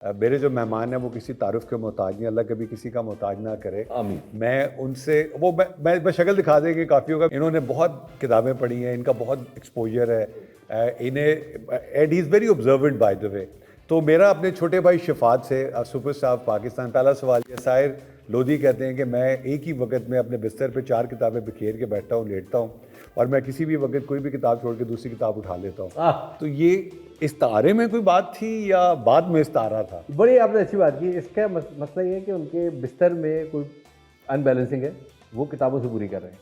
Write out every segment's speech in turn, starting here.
मेरे जो मेहमान हैं वो किसी तारुफ के मोहताज नहीं, अल्लाह कभी किसी का मोहताज ना करे। आमीन। मैं उनसे वो मैं शक्ल दिखा देंगे काफ़ी होगा। इन्होंने बहुत किताबें पढ़ी हैं, इनका बहुत एक्सपोजर है, इन्हें and he is very observant by the way. तो मेरा अपने छोटे भाई शफात से, सुपर स्टार पाकिस्तान, पहला सवाल ये, साहिर लोधी कहते हैं कि मैं एक ही वक्त में अपने बिस्तर पे 4 किताबें बिखेर के बैठता हूँ, लेटता हूँ, और मैं किसी भी वक्त कोई भी किताब छोड़ के दूसरी किताब उठा लेता हूँ। तो ये इस्तारे में कोई बात थी या बाद में इस्तारा था? बड़ी आपने अच्छी बात की। इसका मसला ये है कि उनके बिस्तर में कोई अनबैलेंसिंग है, वो किताबों से पूरी कर रहे हैं।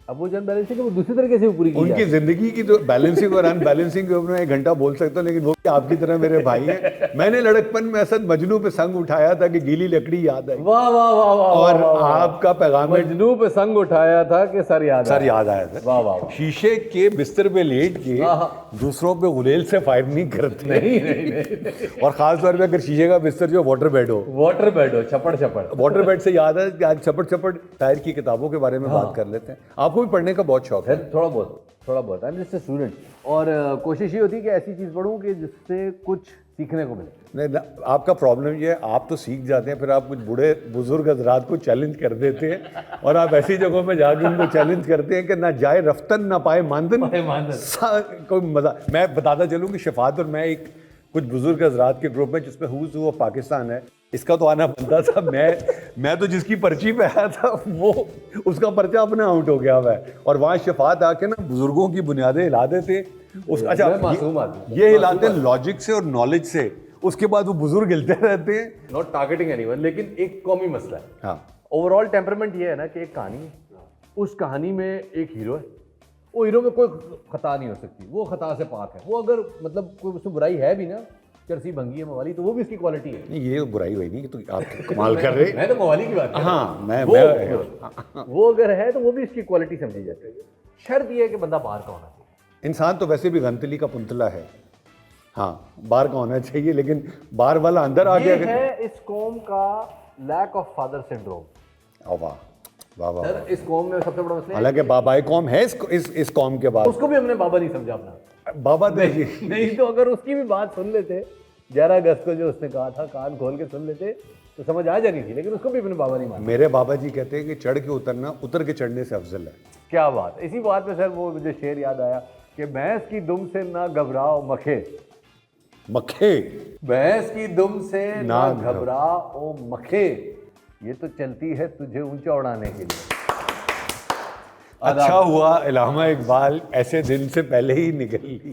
अब वो जो अनबैलेंसिंग है वो दूसरी तरीके से पूरी की उनकी ज़िंदगी की तो बैलेंसिंग और अनबैलेंसिंग के ऊपर मैं 1 घंटा बोल सकता हूँ, लेकिन वो भी आपकी तरह मेरे भाई हैं। मैंने लड़कपन में असद मजनू पे संग उठाया था कि गीली लकड़ी याद आई। वाह वाह वाह वाह। और आपका पैगाम है, मजनू पे संग उठाया था कि सर याद आया था। वाह वाह वाह। शीशे के बिस्तर पे लेट के दूसरों पे गुलेल से फायर नहीं करते। नहीं। और खास तौर पे अगर शीशे का बिस्तर जो वाटर बेड हो छपड़ वाटर बेड से याद है कि आज छपट शायर की किताबों के बारे में बात कर लेते हैं। आपको भी पढ़ने का बहुत शौक है? थोड़ा बहुत। I am just a student, और कोशिश ये होती है कि ऐसी चीज़ पढ़ूं कि जिससे कुछ सीखने को मिले। नहीं, आपका प्रॉब्लम ये है, आप तो सीख जाते हैं, फिर आप कुछ बूढ़े बुजुर्ग हजरात को चैलेंज कर देते हैं, और आप ऐसी जगहों में जाके उनको चैलेंज करते हैं कि ना जाए रफ्तन ना पाए मानदन। कोई मजा। मैं बताता चलूँ कि शफात और मैं एक कुछ बुजुर्ग हजरात के ग्रुप में जिसमें हुज़ वो पाकिस्तान है, इसका तो आना बनता था। मैं तो जिसकी पर्ची पे आया था वो उसका पर्चा अपने आउट हो गया हुआ है, और वहाँ शफात आके ना बुजुर्गों की बुनियादें हिला देते उसका। अच्छा, ये हिलाते हैं लॉजिक से और नॉलेज से, उसके बाद वो बुजुर्ग हिलते रहते हैं। नॉट टारगेटिंग एनीवन, लेकिन एक कौमी मसला है। हाँ, ओवरऑल टेम्परामेंट ये है ना कि एक कहानी है, उस कहानी में एक हीरो है, वो हीरो में कोई खता नहीं हो सकती, वो खता से पाक है। वो अगर मतलब कोई उसमें बुराई है भी ना, चरसी भंगी है मवाली, तो वो भी इसकी क्वालिटी है। नहीं, ये बुराई हुई नहीं कि तो आप कमाल कर रहे। मैं तो मवाली की बात कर रहा हूं। हाँ, मैं वो अगर है तो वो भी इसकी क्वालिटी समझी जाती है। शर्त ये है कि बंदा बाहर का होना चाहिए। इंसान तो वैसे भी गंतली का पुंतला है। हाँ, बाहर का होना चाहिए, लेकिन बाहर वाला अंदर आ गया है इस कौम का लैक ऑफ फादर सिंड्रोम। वाह वाह वाह। सर, इस कौम में सबसे बड़ा मसला, हालांकि बाबाए कौम है इस कौम के बाद, उसको भी हमने बाबा नहीं समझा अपना। बाबा नहीं तो अगर उसकी भी बात सुन लेते 11 अगस्त को जो उसने कहा था, कान खोल के सुन लेते तो समझ आ जानी थी, लेकिन उसको भी अपने बाबा नहीं माना। मेरे बाबा जी कहते हैं कि चढ़ के उतरना उतर के चढ़ने से अफजल है। क्या बात। इसी बात में सर वो मुझे शेर याद आया कि भैंस की दुम से ना घबराओ मखे, भैंस की दुम से ना घबराओ मखे, ये तो चलती है तुझे ऊंचा उड़ाने के लिए। अच्छा हुआ इल्हामा इकबाल ऐसे दिन से पहले ही निकल ली।